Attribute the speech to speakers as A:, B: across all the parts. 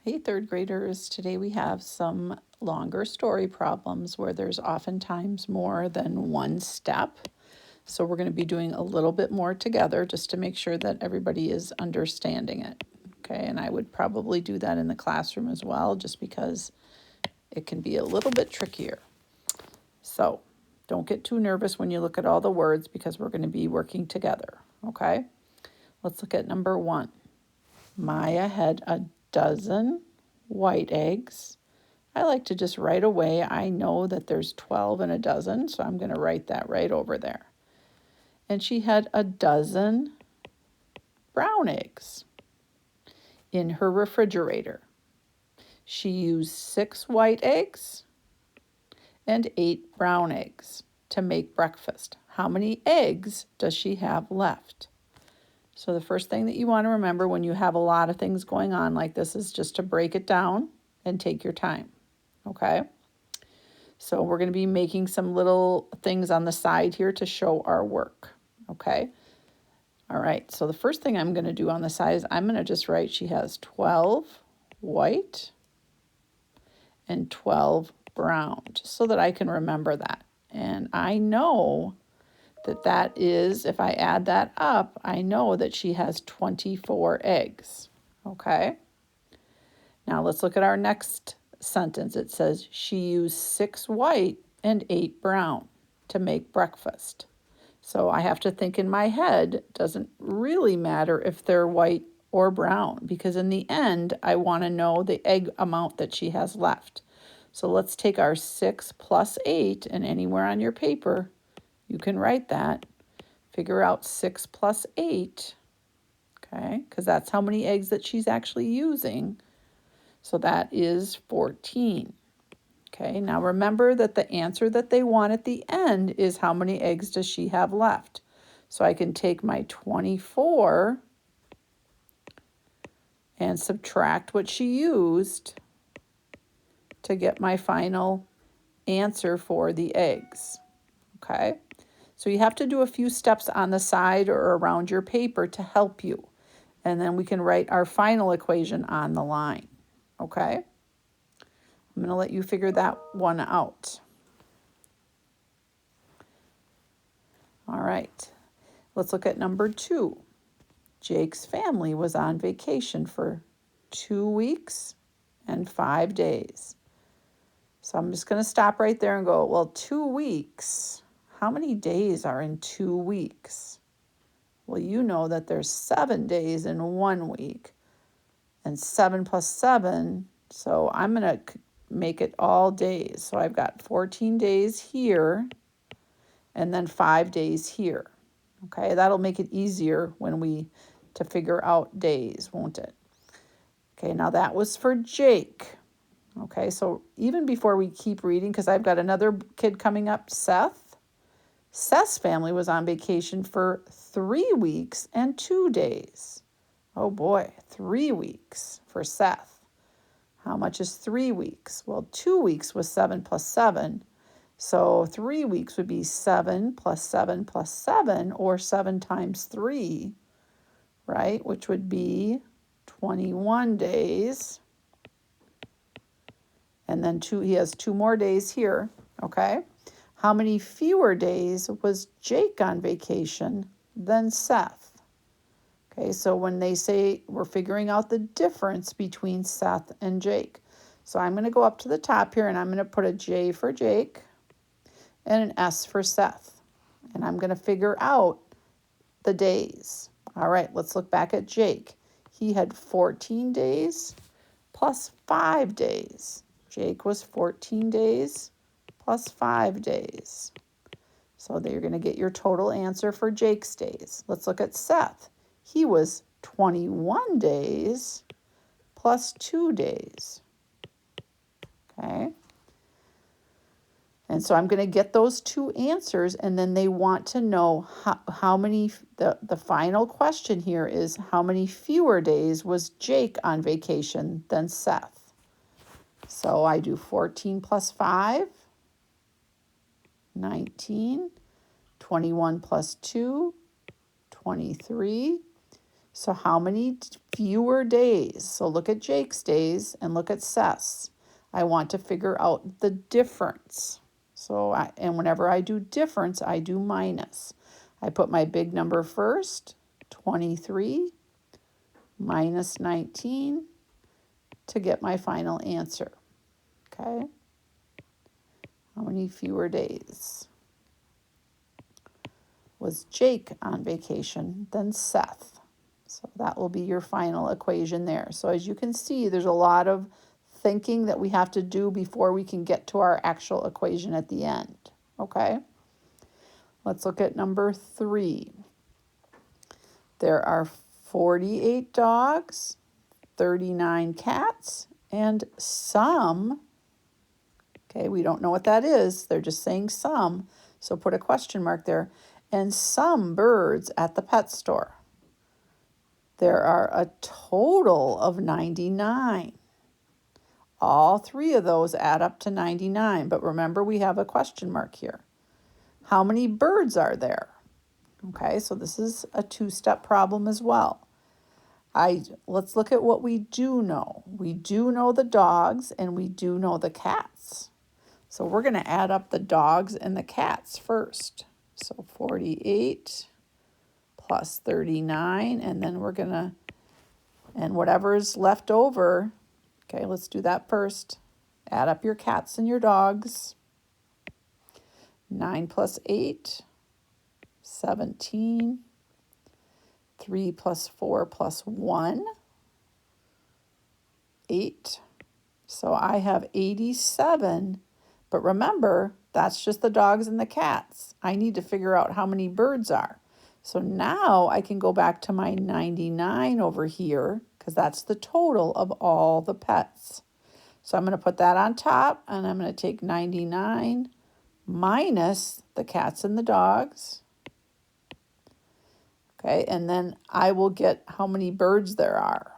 A: Hey, third graders. Today we have some longer story problems where there's oftentimes more than one step. So we're going to be doing a little bit more together just to make sure that everybody is understanding it. Okay, and I would probably do that in the classroom as well, just because it can be a little bit trickier. So don't get too nervous when you look at all the words because we're going to be working together. Okay, let's look at number 1. Maya had a dozen white eggs. I like to just right away, I know that there's 12 in a dozen, so I'm going to write that right over there. And she had a dozen brown eggs in her refrigerator. She used 6 white eggs and 8 brown eggs to make breakfast. How many eggs does she have left? So the first thing that you want to remember when you have a lot of things going on like this is just to break it down and take your time, okay? So we're going to be making some little things on the side here to show our work, okay? All right, so the first thing I'm going to do on the side is I'm going to just write she has 12 white and 12 brown, just so that I can remember that. And I know that is, if I add that up, I know that she has 24 eggs, okay? Now let's look at our next sentence. It says she used 6 white and 8 brown to make breakfast. So I have to think in my head, it doesn't really matter if they're white or brown, because in the end, I want to know the egg amount that she has left. So let's take our 6 plus 8, and anywhere on your paper, you can write that. Figure out 6 plus 8, okay, because that's how many eggs that she's actually using. So that is 14. Okay, now remember that the answer that they want at the end is how many eggs does she have left. So I can take my 24 and subtract what she used to get my final answer for the eggs. Okay, so you have to do a few steps on the side or around your paper to help you. And then we can write our final equation on the line. Okay, I'm going to let you figure that one out. All right, let's look at number 2. Jake's family was on vacation for 2 weeks and 5 days. So I'm just going to stop right there and go, well, 2 weeks, how many days are in 2 weeks? Well, you know that there's 7 days in 1 week, and 7 plus 7, so I'm going to make it all days. So I've got 14 days here, and then 5 days here. Okay, that'll make it easier to figure out days, won't it? Okay, now that was for Jake. Okay, so even before we keep reading, because I've got another kid coming up, Seth. Seth's family was on vacation for 3 weeks and 2 days. Oh boy, 3 weeks for Seth. How much is 3 weeks? Well, 2 weeks was 7 plus 7. So 3 weeks would be 7 plus 7 plus 7, or 7 times 3, right? Which would be 21 days. And then he has 2 more days here, okay? How many fewer days was Jake on vacation than Seth? Okay, so when they say we're figuring out the difference between Seth and Jake. So I'm going to go up to the top here and I'm going to put a J for Jake and an S for Seth. And I'm going to figure out the days. All right, let's look back at Jake. He had 14 days plus 5 days. Jake was 14 days plus 5 days. So you're going to get your total answer for Jake's days. Let's look at Seth. He was 21 days plus 2 days. Okay. And so I'm going to get those 2 answers, and then they want to know how many, the final question here is how many fewer days was Jake on vacation than Seth? So I do 14 plus 5, 19, 21 plus 2, 23, So how many fewer days? So look at Jake's days and look at Seth's. I want to figure out the difference. So and whenever I do difference, I do minus. I put my big number first, 23 minus 19 to get my final answer. Okay? How many fewer days was Jake on vacation than Seth? So that will be your final equation there. So as you can see, there's a lot of thinking that we have to do before we can get to our actual equation at the end. Okay? Let's look at number 3. There are 48 dogs, 39 cats, and some, okay, we don't know what that is. They're just saying some, so put a question mark there, and some birds at the pet store. There are a total of 99. All 3 of those add up to 99, but remember we have a question mark here. How many birds are there? Okay, so this is a 2-step problem as well. Let's look at what we do know. We do know the dogs and we do know the cats. So we're going to add up the dogs and the cats first. So 48 plus 39, and then we're going to, and whatever's left over, okay, let's do that first. Add up your cats and your dogs. 9 plus 8, 17. 3 plus 4 plus 1, 8. So I have 87, but remember, that's just the dogs and the cats. I need to figure out how many birds are. So now I can go back to my 99 over here, because that's the total of all the pets. So I'm going to put that on top, and I'm going to take 99 minus the cats and the dogs. Okay, and then I will get how many birds there are.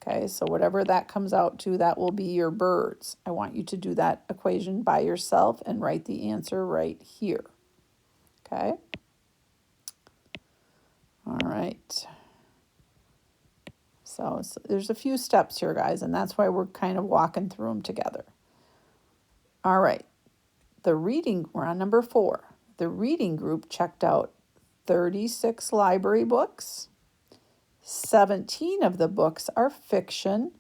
A: Okay, so whatever that comes out to, that will be your birds. I want you to do that equation by yourself and write the answer right here. Okay. All right. So there's a few steps here, guys, and that's why we're kind of walking through them together. All right. We're on number 4. The reading group checked out 36 library books. 17 of the books are fiction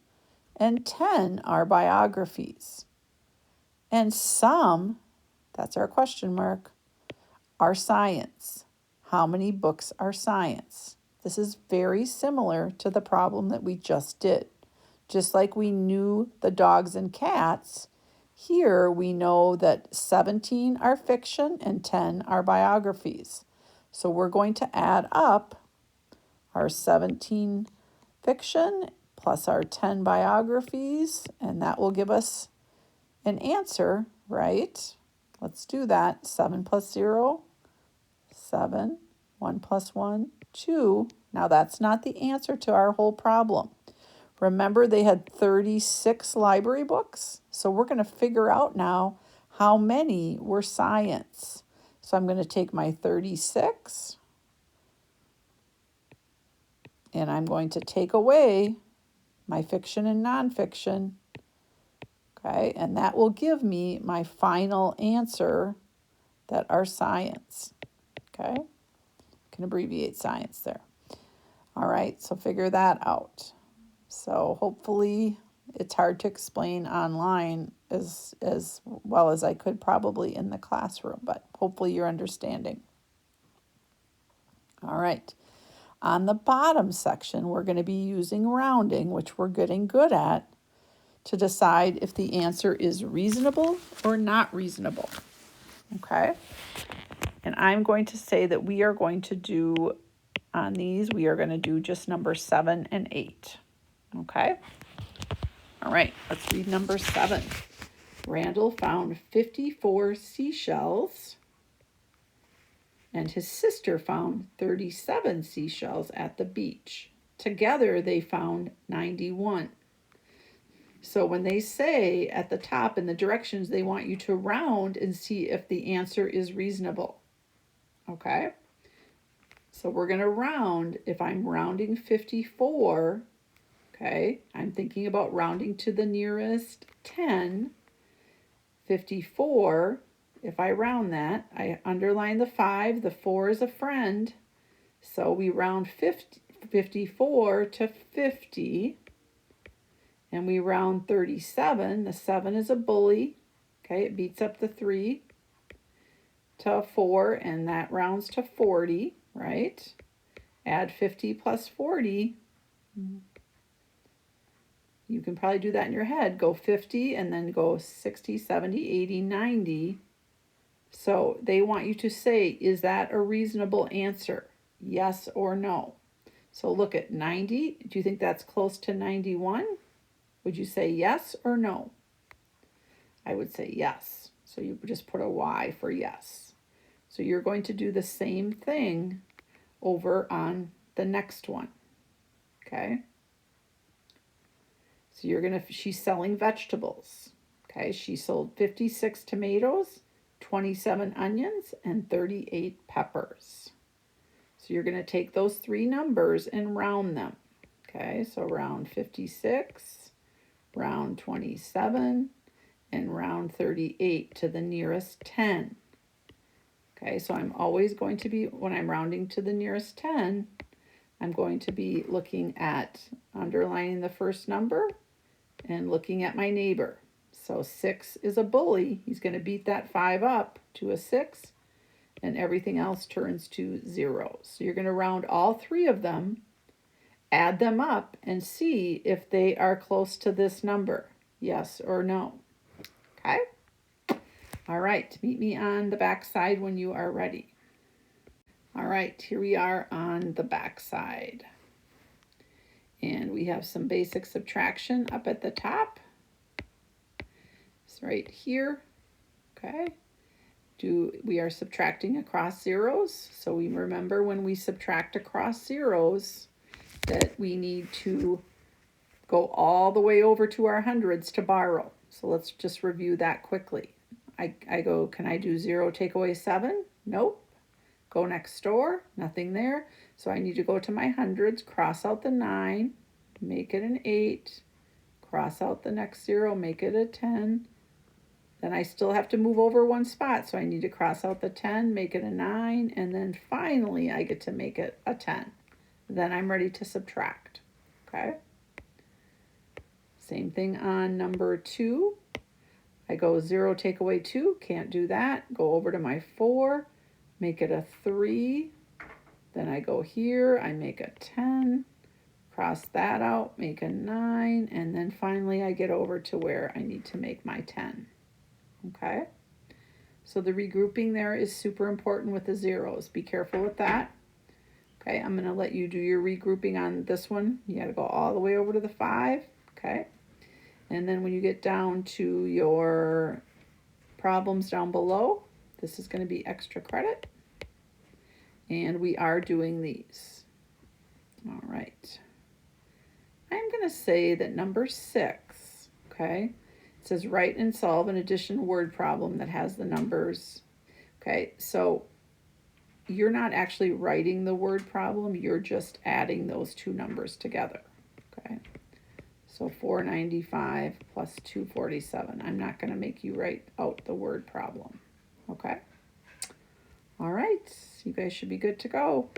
A: and 10 are biographies. And some, that's our question mark, are science. How many books are science? This is very similar to the problem that we just did. Just like we knew the dogs and cats, here we know that 17 are fiction and 10 are biographies. So we're going to add up our 17 fiction plus our 10 biographies, and that will give us an answer, right? Let's do that. 7 plus 0, 7. 1 plus 1, 2. Now that's not the answer to our whole problem. Remember, they had 36 library books, so we're going to figure out now how many were science. So I'm going to take my 36 and I'm going to take away my fiction and nonfiction. Okay, and that will give me my final answer that are science. Okay, can abbreviate science there. All right, so figure that out. So hopefully it's hard to explain online as well as I could probably in the classroom, but hopefully you're understanding. All right. On the bottom section, we're going to be using rounding, which we're getting good at, to decide if the answer is reasonable or not reasonable. Okay? And I'm going to say that we are going to do, on these, we are going to do just number 7 and 8. Okay? All right, let's read number 7. Randall found 54 seashells, and his sister found 37 seashells at the beach. Together, they found 91. So when they say at the top in the directions, they want you to round and see if the answer is reasonable. Okay? So we're going to round. If I'm rounding 54, okay, I'm thinking about rounding to the nearest 10. 54, if I round that, I underline the 5. The 4 is a friend. So we round 54 to 50. And we round 37. The 7 is a bully. Okay, it beats up the 3 to 4, and that rounds to 40, right? Add 50 plus 40. You can probably do that in your head. Go 50 and then go 60, 70, 80, 90. So they want you to say, is that a reasonable answer? Yes or no? So look at 90. Do you think that's close to 91? Would you say yes or no? I would say yes. So you just put a Y for yes. So you're going to do the same thing over on the next one. Okay? So she's selling vegetables. Okay, she sold 56 tomatoes, 27 onions, and 38 peppers. So you're going to take those three numbers and round them. Okay, so round 56, round 27, and round 38 to the nearest 10. Okay, so I'm always going to be, when I'm rounding to the nearest 10, I'm going to be looking at underlining the first number and looking at my neighbor. So 6 is a bully. He's going to beat that 5 up to a 6, and everything else turns to 0. So you're going to round all three of them, add them up, and see if they are close to this number, yes or no. Okay? All right, meet me on the back side when you are ready. All right, here we are on the back side. And we have some basic subtraction up at the top. It's right here. Okay. We are subtracting across zeros. So we remember when we subtract across zeros that we need to go all the way over to our hundreds to borrow. So let's just review that quickly. I go, can I do 0 take away 7? Nope. Go next door, nothing there. So I need to go to my hundreds, cross out the 9, make it an 8, cross out the next 0, make it a 10. Then I still have to move over one spot, so I need to cross out the 10, make it a 9, and then finally I get to make it a 10. Then I'm ready to subtract, okay? Same thing on number 2. I go 0 take away 2, can't do that. Go over to my 4, make it a 3. Then I go here, I make a 10, cross that out, make a 9, and then finally I get over to where I need to make my 10. Okay? So the regrouping there is super important with the zeros. Be careful with that. Okay, I'm going to let you do your regrouping on this one. You got to go all the way over to the 5. Okay? And then when you get down to your problems down below, this is going to be extra credit. And we are doing these. All right. I'm going to say that number 6, okay, it says write and solve an addition word problem that has the numbers. Okay, so you're not actually writing the word problem, you're just adding those two numbers together. Okay, so 495 plus 247. I'm not going to make you write out the word problem. Okay. All right, you guys should be good to go.